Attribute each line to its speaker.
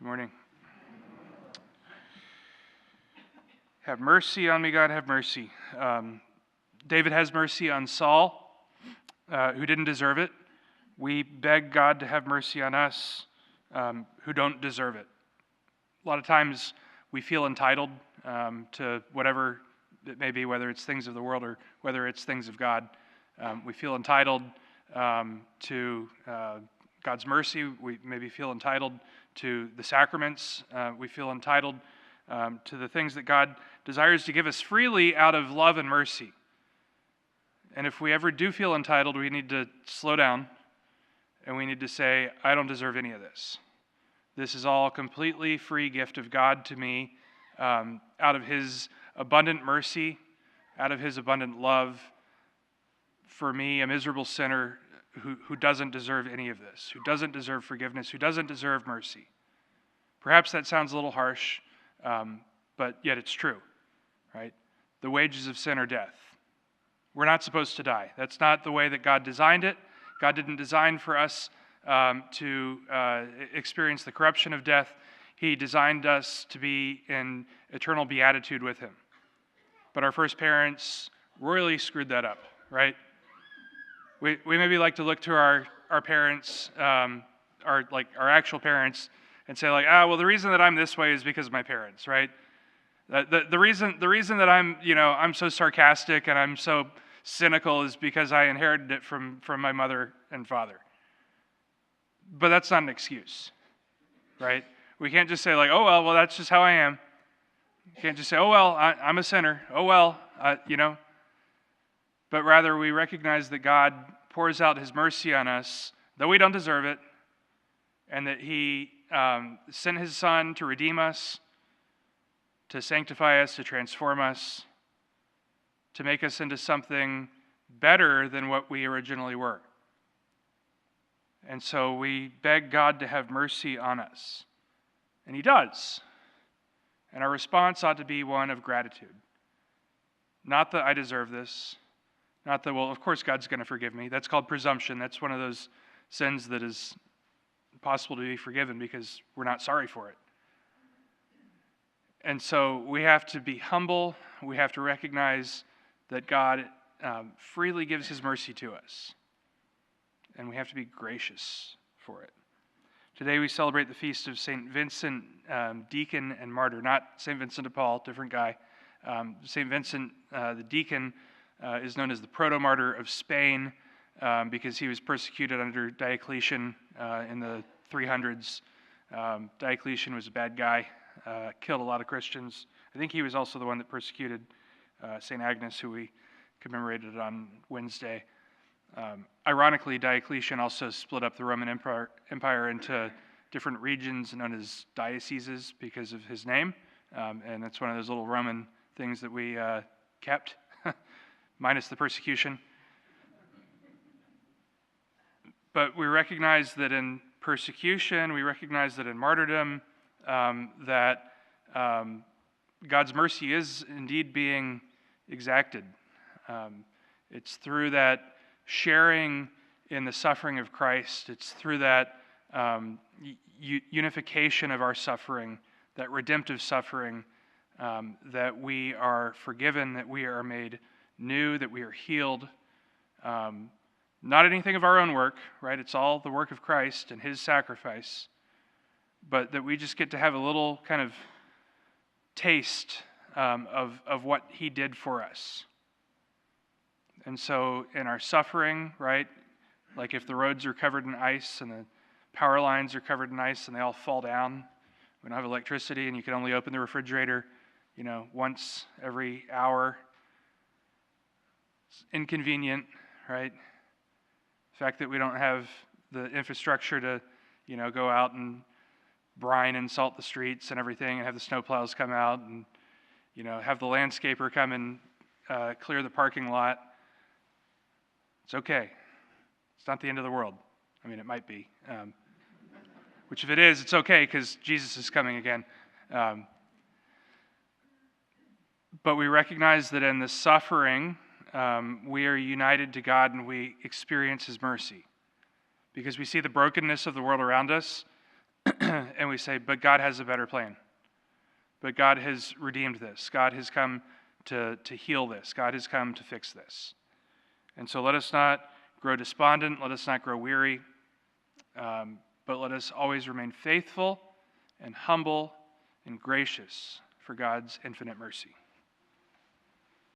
Speaker 1: Good morning. Have mercy on me, God, have mercy. David has mercy on Saul, who didn't deserve it. We beg God to have mercy on us, who don't deserve it. A lot of times we feel entitled to whatever it may be, whether it's things of the world or whether it's things of God. We feel entitled to God's mercy. We maybe feel entitled to the sacraments. We feel entitled to the things that God desires to give us freely out of love and mercy. And if we ever do feel entitled, we need to slow down and we need to say, I don't deserve any of this. This is all a completely free gift of God to me, out of His abundant mercy, out of His abundant love for me, a miserable sinner who doesn't deserve any of this, who doesn't deserve forgiveness, who doesn't deserve mercy. Perhaps that sounds a little harsh, but yet it's true, right? The wages of sin are death. We're not supposed to die. That's not the way that God designed it. God didn't design for us to experience the corruption of death. He designed us to be in eternal beatitude with Him. But our first parents royally screwed that up, right? We maybe like to look to our parents, our actual parents, and say well, the reason that I'm this way is because of my parents, right? The reason that I'm so sarcastic and I'm so cynical is because I inherited it from my mother and father. But that's not an excuse, right? We can't just say oh well, that's just how I am. You can't just say, oh well, I'm a sinner. Oh well, But rather we recognize that God pours out His mercy on us, though we don't deserve it, and that He sent His Son to redeem us, to sanctify us, to transform us, to make us into something better than what we originally were. And so we beg God to have mercy on us. And He does. And our response ought to be one of gratitude. Not that I deserve this. Not that, well, of course God's going to forgive me. That's called presumption. That's one of those sins that is possible to be forgiven because we're not sorry for it. And so we have to be humble. We have to recognize that God freely gives His mercy to us. And we have to be gracious for it. Today we celebrate the feast of St. Vincent, Deacon and Martyr. Not St. Vincent de Paul, different guy. St. Vincent, the Deacon, is known as the proto-martyr of Spain because he was persecuted under Diocletian in the 300s. Diocletian was a bad guy, killed a lot of Christians. I think he was also the one that persecuted St. Agnes, who we commemorated on Wednesday. Ironically, Diocletian also split up the Roman Empire into different regions known as dioceses because of his name. And that's one of those little Roman things that we kept, minus the persecution. But we recognize that in persecution, we recognize that in martyrdom, that God's mercy is indeed being exacted. It's through that sharing in the suffering of Christ. It's through that unification of our suffering, that redemptive suffering, that we are forgiven, that we are made new, that we are healed. Not anything of our own work, right? It's all the work of Christ and His sacrifice. But that we just get to have a little kind of taste of what He did for us. And so in our suffering, right, like if the roads are covered in ice and the power lines are covered in ice and they all fall down, we don't have electricity and you can only open the refrigerator, once every hour. It's inconvenient, right? The fact that we don't have the infrastructure to, go out and brine and salt the streets and everything and have the snowplows come out and, have the landscaper come and clear the parking lot. It's okay. It's not the end of the world. I mean, it might be. Which if it is, it's okay because Jesus is coming again. But we recognize that in the suffering, we are united to God and we experience His mercy. Because we see the brokenness of the world around us and we say, but God has a better plan. But God has redeemed this. God has come to heal this. God has come to fix this. And so let us not grow despondent. Let us not grow weary. But let us always remain faithful and humble and gracious for God's infinite mercy.